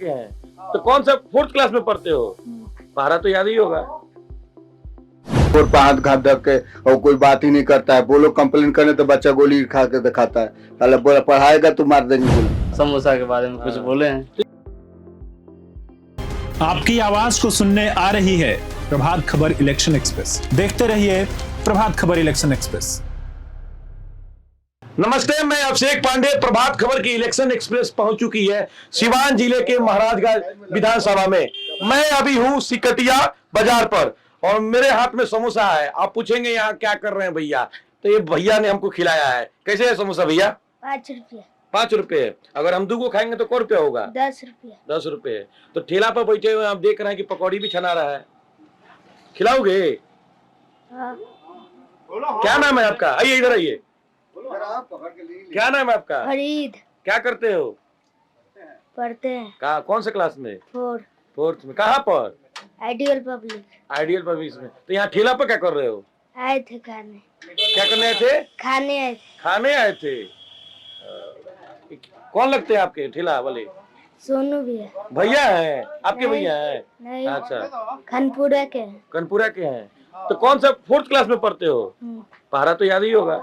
के हैं। तो कौन सा 4th क्लास में पढ़ते हो? पढ़ा तो याद ही होगा। और पे हाथ घाट धक के और कोई बात ही नहीं करता है। बोलो कंप्लेन करने तो बच्चा गोली खा के दिखाता है। साला बोला पढ़ाएगा तो मार देंगे गोली। समोसा के बारे में कुछ बोले हैं। आपकी आवाज को सुनने आ रही है प्रभात खबर इलेक्शन एक्सप्रेस। देखते रहिए प्रभात खबर इलेक्शन एक्सप्रेस। नमस्ते, मैं अभिषेक पांडे। प्रभात खबर की इलेक्शन एक्सप्रेस पहुंच चुकी है सिवान जिले के महाराजगंज विधानसभा में। मैं अभी हूं सिकटिया बाजार पर और मेरे हाथ में समोसा है। आप पूछेंगे यहाँ क्या कर रहे हैं भैया, तो ये भैया ने हमको खिलाया है। कैसे है समोसा भैया? 5 रुपया। 5 रुपए। अगर हम 2 को खाएंगे तो कै रुपया होगा? 10 रुपया। 10 रुपए। तो ठेला पर बैठे हुए आप देख रहे हैं कि पकौड़ी भी छना रहा है। खिलाओगे? हाँ। क्या नाम है आपका? आइए इधर आइए। क्या नाम है आपका? फरीद। क्या करते हो? पढ़ते हैं। कहा? कौन से क्लास में? 4th में। कहाँ पर? Ideal public. आइडियल पब्लिक में। तो यहाँ ठेला पर क्या कर रहे हो? आए थे खाने। क्या करने आए थे? खाने आए थे। खाने आए थे। कौन लगते हैं आपके ठेला वाले? सोनू भी है। भैया हैं आपके? भैया हैं? नहीं। अच्छा, खनपुरा के हैं। कनपुरा के हैं। तो कौन सा 4th क्लास में पढ़ते हो? पढ़ा तो याद ही होगा।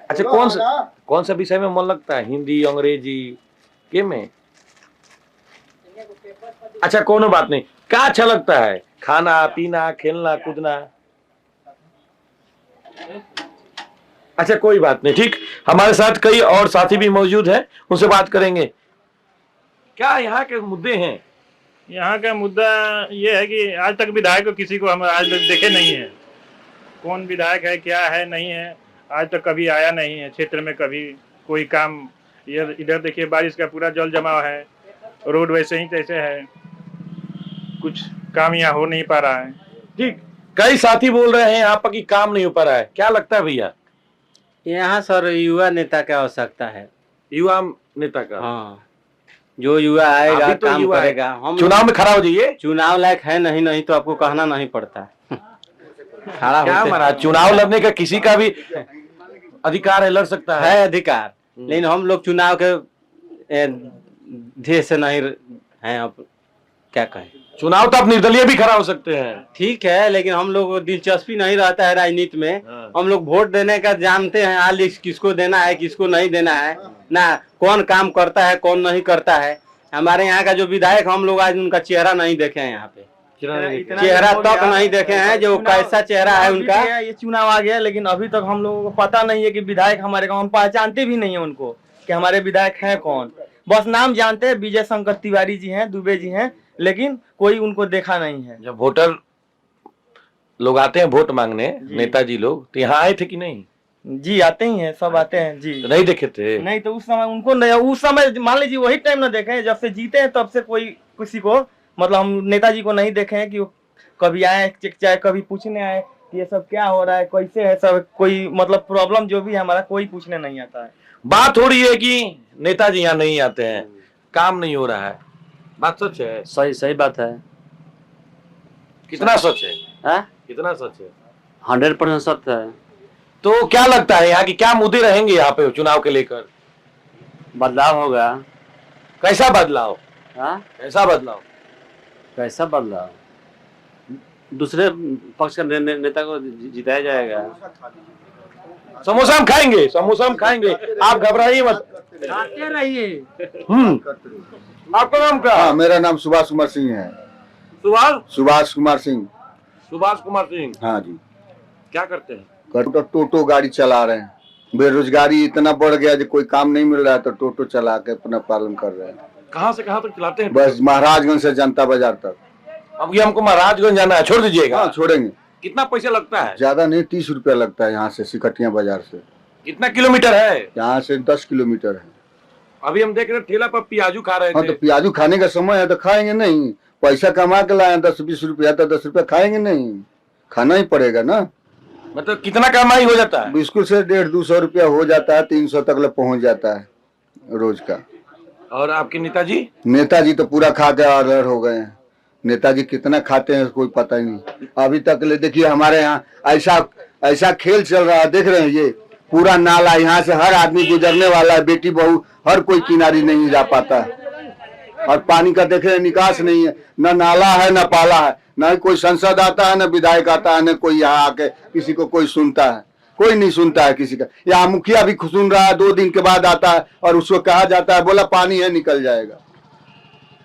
अच्छा, कौन सा विषय में मन लगता है? हिंदी, अंग्रेजी के में? अच्छा, कोनो बात नहीं। क्या अच्छा लगता है? खाना, पीना, खेलना, कूदना? अच्छा, कोई बात नहीं, ठीक। हमारे साथ कई और साथी भी मौजूद हैं, उनसे बात करेंगे। क्या यहाँ के मुद्दे हैं? यहाँ का मुद्दा ये है कि आज तक विधायक को किसी को हम आज तक देखे नहीं है। कौन विधायक है, क्या है, नहीं है, आज तक कभी आया नहीं है क्षेत्र में। कभी कोई काम, ये इधर देखिए बारिश का पूरा जल जमाव है, रोड वैसे ही तैसे है, कुछ काम यहाँ हो नहीं पा रहा है। ठीक। कई साथी बोल रहे हैं यहाँ पर कि काम नहीं हो पा रहा है। क्या लगता है भैया? यहाँ सर युवा नेता की आवश्यकता है। युवा नेता का? हाँ, जो युवा आएगा अभी तो काम युवा करेगा। हम चुनाव में खड़ा हो जाइए। चुनाव लायक है नहीं तो आपको कहना नहीं पड़ता। खड़ा क्या होते महाराज, चुनाव लड़ने का किसी का भी अधिकार है, लड़ सकता है अधिकार, लेकिन हम लोग चुनाव के ध्येय से नहीं हैं। अब क्या कहें, चुनाव तो आप निर्दलीय भी खड़ा हो सकते हैं। ठीक है, लेकिन हम लोग को दिलचस्पी नहीं रहता है राजनीति में। हम लोग वोट देने का जानते हैं, हाल किसको देना है किसको नहीं देना है, ना कौन काम करता है कौन नहीं करता है। हमारे यहाँ का जो विधायक, हम लोग आज उनका चेहरा नहीं देखे हैं। यहाँ पे चेहरा तक नहीं देखे हैं, जो कैसा चेहरा है उनका। ये चुनाव आ गया, लेकिन अभी तक हम लोगों को पता नहीं है कि विधायक हमारे गाँव, हम पहचानते भी नहीं है उनको कि हमारे विधायक हैं कौन। बस नाम जानते हैं, विजय शंकर तिवारी जी हैं, दुबे जी हैं, लेकिन कोई उनको देखा नहीं है। जब वोटर लोग आते हैं वोट मांगने, नेताजी लोग, तो यहाँ आए थे कि नहीं? जी आते ही हैं, सब आते हैं जी। तो नहीं देखे थे? नहीं, तो उस समय उनको नहीं, उस समय मान लीजिए वही टाइम न देखे हैं, जब से जीते हैं तब से कोई किसी को, मतलब हम नेताजी को नहीं देखे हैं कि वो कभी आए, चाहे कभी पूछने आए कि ये सब क्या हो रहा है, कैसे है सब, कोई मतलब प्रॉब्लम जो भी है हमारा, कोई पूछने नहीं आता है। बात हो रही है कि नेताजी यहाँ नहीं आते हैं, काम नहीं हो रहा है। बात सच है? सही बात है। कितना सच है? हाँ? कितना सच है? 100% सत्य है। तो क्या लगता है यहाँ की क्या मुद्दे रहेंगे यहाँ पे चुनाव के लेकर? बदलाव होगा। कैसा बदलाव? हाँ? कैसा बदलाव? कैसा बदलाव? दूसरे पक्ष का नेता को जिताया जाएगा। समोसा हम खाएंगे, समोसा हम खाएंगे, आप घबराइए मत, खाते रहिए। आपका नाम क्या? हाँ, मेरा नाम सुभाष कुमार सिंह है। सुभाष कुमार सिंह। सुभाष कुमार सिंह। हाँ जी। क्या करते हैं? टोटो गाड़ी चला रहे हैं। बेरोजगारी इतना बढ़ गया जो कोई काम नहीं मिल रहा है, तो टोटो चला के अपना पालन कर रहे हैं। कहाँ से कहाँ तक चलाते हैं? बस महाराजगंज से जनता बाजार तक। अब ये हमको महाराजगंज जाना है, छोड़ दीजिएगा। हाँ, छोड़ेंगे। कितना पैसा लगता है? ज्यादा नहीं, 30 रुपया लगता है यहाँ से, सिकटिया बाजार से। कितना किलोमीटर है? यहाँ से 10 किलोमीटर है। अभी हम देख रहे ठेला पर प्याजू खा रहे हाँ, थे। तो प्याजू खाने का समय है तो खाएंगे नहीं? पैसा कमा के लाए 10-20 रुपया, तो 10 रुपया खाएंगे नहीं? खाना ही पड़ेगा ना। मतलब कितना कमाई हो जाता है? बिस्कुट से 150-200 रुपया हो जाता है, 300 तक पहुँच जाता है रोज का। और आपके नेताजी? नेताजी तो पूरा खा के ऑर्डर हो गए हैं। नेताजी कितना खाते हैं कोई पता ही नहीं। अभी तक ले देखिए हमारे यहाँ ऐसा खेल चल रहा है, देख रहे हैं पूरा नाला यहाँ से हर आदमी गुजरने वाला है, बेटी बहू हर कोई किनारी नहीं जा पाता है। और पानी का देखे निकास नहीं है, न नाला है न पाला है, न कोई सांसद आता है न विधायक आता है, न कोई यहाँ आके किसी को कोई सुनता है, कोई नहीं सुनता है किसी का। यहाँ मुखिया भी सुन रहा है, 2 दिन के बाद आता है और उसको कहा जाता है बोला पानी है निकल जाएगा।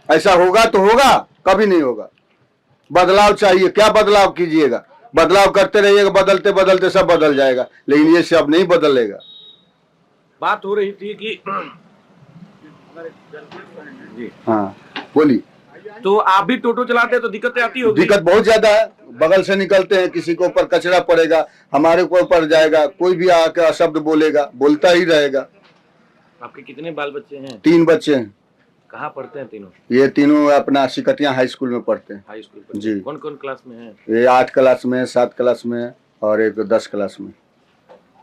ऐसा होगा तो होगा, कभी नहीं होगा। बदलाव चाहिए, क्या बदलाव कीजिएगा? बदलाव करते रहिएगा, बदलते बदलते सब बदल जाएगा, लेकिन ये सब नहीं बदलेगा। बात हो रही थी कि हाँ बोली। तो आप भी टोटो चलाते हैं तो दिक्कतें आती होगी? दिक्कत बहुत ज्यादा है, बगल से निकलते हैं, किसी के ऊपर कचरा पड़ेगा, हमारे ऊपर जाएगा, कोई भी आके अशब्द बोलेगा, बोलता ही रहेगा। आपके कितने बाल बच्चे हैं? 3 बच्चे हैं। कहाँ पढ़ते हैं तीनों? ये तीनों अपना सिकटिया हाई स्कूल में पढ़ते हैं। हाई स्कूल पर? जी। कौन कौन क्लास में है? ये 8 क्लास में, 7 क्लास में और एक 10 क्लास में।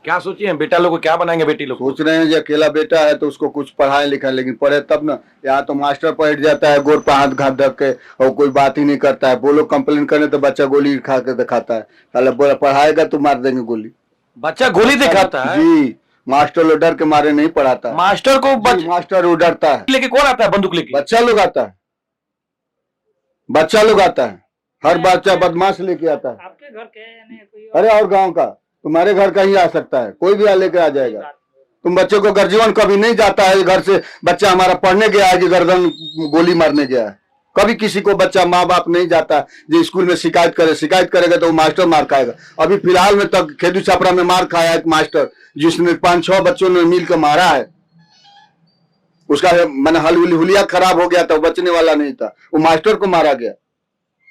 क्या सोचिए हैं बेटा लोग को क्या बनाएंगे, बेटी लोग को? सोच रहे हैं जो अकेला बेटा है तो उसको कुछ पढ़ाए लिखाए, लेकिन पढ़े तब ना। यहाँ तो मास्टर पढ़ जाता है गोर पे हाथ घात धक के और कोई बात ही नहीं करता है। बोलो कंप्लेन करने तो बच्चा गोली खा के दिखाता है। साला बोला पढ़ाएगा तो मार देंगे गोली। बच्चा गोली दिखाता है? जी, मास्टर लोग डर के मारे नहीं पढ़ाता। मास्टर को मास्टर वो डरता है। लेके कौन आता है बंदूक लेके? बच्चा लोग आता है, बच्चा लोग आता है, हर बच्चा बदमाश लेके आता है। आपके घर के है या नहीं कोई? अरे और गांव का, तुम्हारे घर का ही आ सकता है, कोई भी लेके आ जाएगा। तुम बच्चे को गर्जीवन कभी नहीं जाता है घर से, बच्चा हमारा पढ़ने गया है कि गर्दन गोली मारने गया है। कभी किसी को बच्चा माँ बाप नहीं जाता जो स्कूल में शिकायत करे, शिकायत करेगा तो वो मास्टर मार खाएगा। अभी फिलहाल में तक खेदू छपरा में मार खाया एक मास्टर, जिसने 5-6 बच्चों ने मिल कर मारा है। उसका मैंने हुलिया खराब हो गया था, बचने वाला नहीं था, वो मास्टर को मारा गया।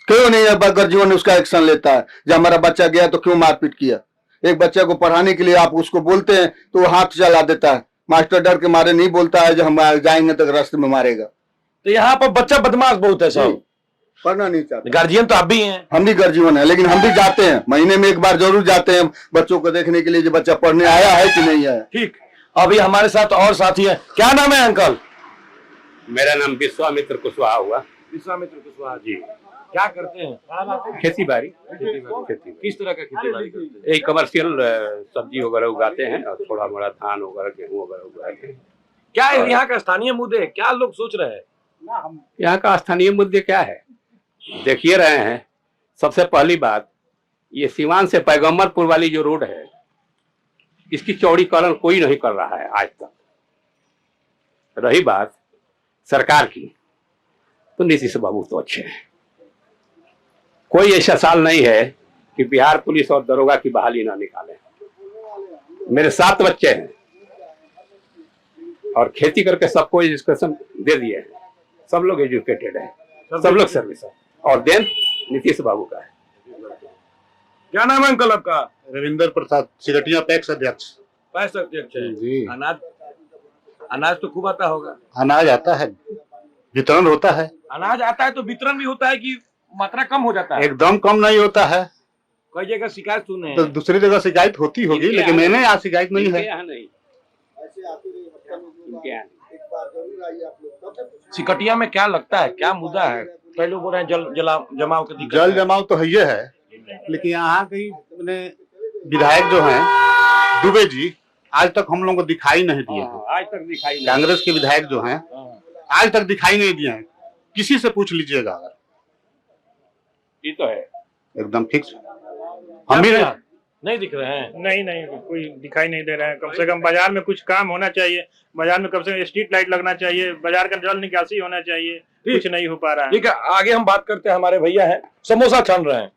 क्यों नहीं गर्जीवन ने उसका एक्शन लेता है? जब हमारा बच्चा गया तो क्यों मारपीट किया? एक बच्चे को पढ़ाने के लिए आप उसको बोलते हैं तो वो हाथ चला देता है। मास्टर डर के मारे नहीं बोलता है जो हम जाएंगे तो रास्ते में मारेगा। तो यहाँ पर बच्चा बदमाश बहुत है सब, पढ़ना नहीं चाहते। गार्जियन तो आप भी हैं। हम भी गर्जीवन है, लेकिन हम भी जाते हैं, महीने में 1 बार जरूर जाते हैं बच्चों को देखने के लिए जो बच्चा पढ़ने आया है कि नहीं आया। ठीक, अभी हमारे साथ और साथी है। क्या नाम है अंकल? मेरा नाम विश्वामित्र कुशवाहा हुआ। विश्वामित्र कुशवाहा जी। क्या करते हैं? खेती बाड़ी। किस तरह का खेती बाड़ी करते हैं? यही कमर्शियल सब्जी वगैरह उगाते हैं और थोड़ा मोड़ा धान वगैरह गेहूँ वगैरह उगाते हैं। क्या है यहाँ का स्थानीय मुद्दे, क्या लोग सोच रहे हैं? यहाँ का स्थानीय मुद्दे क्या है, देखिए रहे हैं। सबसे पहली बात, ये सीवान से पैगम्बरपुर वाली जो रोड है, इसकी चौड़ीकरण कोई नहीं कर रहा है आज तक। रही बात सरकार की, तो नीतीश बाबू तो अच्छे हैं। कोई ऐसा साल नहीं है कि बिहार पुलिस और दरोगा की बहाली ना निकाले। मेरे 7 बच्चे हैं और खेती करके सबको एजुकेशन दे दिए हैं, सब लोग एजुकेटेड हैं, सब लोग सर्विस है, और देन नीतीश बाबू का है। क्या नाम है अंकल आपका? रविंद्र प्रसाद, सिकटिया पैक्स अध्यक्ष। पैक्स अध्यक्ष है जी। अनाज तो खूब आता होगा? अनाज आता है, वितरण होता है। अनाज आता है तो वितरण भी होता है कि मात्रा कम हो जाता है? एकदम कम नहीं होता है। कई जगह शिकायत सुने हैं। तो दूसरी जगह शिकायत होती होगी, लेकिन मैंने यहाँ शिकायत नहीं है। यहाँ नहीं। सिकटिया में क्या लगता है, क्या मुद्दा है? कई लोग बोल रहे हैं जल जमाव की दिक्कत जल है। जमाव तो है है, लेकिन यहाँ कई विधायक जो हैं दुबे जी, आज तक हम लोगों को दिखाई नहीं दिए हैं। आज तक दिखाई नहीं। कांग्रेस के विधायक जो हैं आज तक दिखाई नहीं दिए हैं। किसी से पूछ लीजिएगा अगर, ये तो है एकदम फिक्स। हम भी नहीं दिख रहे हैं। नहीं कोई दिखाई नहीं दे रहे हैं। कम से कम बाजार में कुछ काम होना चाहिए, बाजार में कम से कम स्ट्रीट लाइट लगना चाहिए, बाजार का जल निकासी होना चाहिए, कुछ नहीं हो पा रहा है। ठीक है, आगे हम बात करते हैं। हमारे भैया हैं, समोसा छान रहे हैं।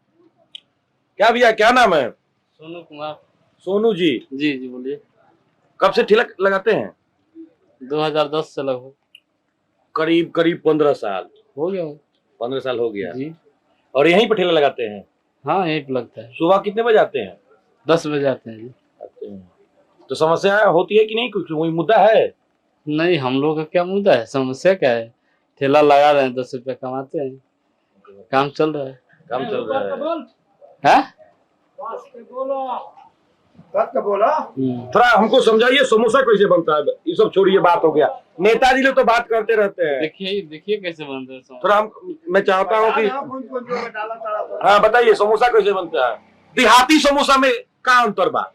क्या भैया, क्या नाम है? सोनू कुमार। सोनू जी। जी जी बोलिए। कब से ठेला लगाते हैं? 2010 से लगभग। करीब 15 साल हो गया। 15 साल हो गया जी। और यहीं पर ठेला लगाते हैं? हाँ यहीं पे लगता है। सुबह कितने बजे आते हैं? 10 बजे आते हैं जी। आते हैं। तो समस्या होती है कि नहीं, कुछ कोई मुद्दा है? नहीं, हम लोग का क्या मुद्दा है, समस्या क्या है? ठेला लगा रहे हैं, 10 रुपया कमाते हैं, काम चल रहा है। काम चल रहा है। थोड़ा हमको समझाइए समोसा कैसे बनता है। ये सब छोड़िए, बात हो गया। नेताजी लोग तो बात करते रहते हैं। देखिए कैसे बनता है समोसा। थोड़ा मैं चाहता हूँ कि हाँ बताइए समोसा कैसे बनता है। देहाती समोसा में क्या अंतर बा?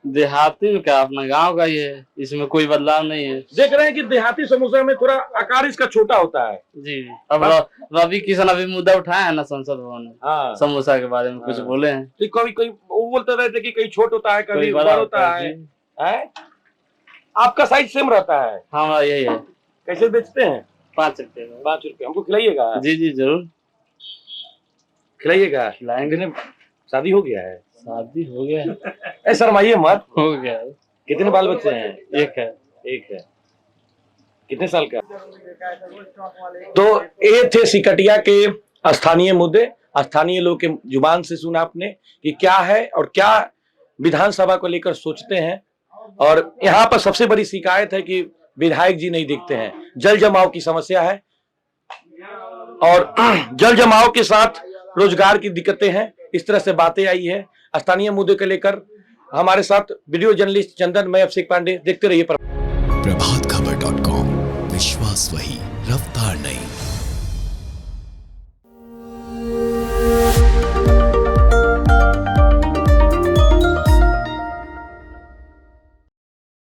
देहाती में क्या, अपना गांव का ही है, इसमें कोई बदलाव नहीं है। देख रहे हैं कि देहाती समोसा में थोड़ा आकार इसका छोटा होता है। जी, अब रवि किशन अभी मुद्दा उठाया है ना संसद भवन में, हाँ, समोसा के बारे में कुछ बोले हैं। तो कभी कोई वो बोलते रहते कि कहीं छोट होता है, कभी बड़ा होता है। हैं? आपका साइज सेम रहता है? हाँ यही है। कैसे बेचते हैं? 5 रुपए। 5 रुपए। हमको खिलाइएगा? जी जी जरूर खिलाइएगा। खिलाएंगे। शादी हो गया है? शादी हो गया है। ऐ शर्माइए मत। हो गया है। कितने बाल बच्चे हैं? एक है। एक है। कितने साल का? तो ये थे सिकटिया के स्थानीय मुद्दे, स्थानीय लोग के जुबान से सुना आपने कि क्या है और क्या विधानसभा को लेकर सोचते हैं। और यहाँ पर सबसे बड़ी शिकायत है कि विधायक जी नहीं दिखते हैं। जल जमाव की समस्या है और जल जमाव के साथ रोजगार की दिक्कतें हैं। इस तरह से बातें आई है स्थानीय मुद्दे को लेकर। हमारे साथ वीडियो जर्नलिस्ट चंदन, मैं अभिषेक पांडे। देखते रहिए प्रभातखबर.com, विश्वास वही, रफ्तार नहीं।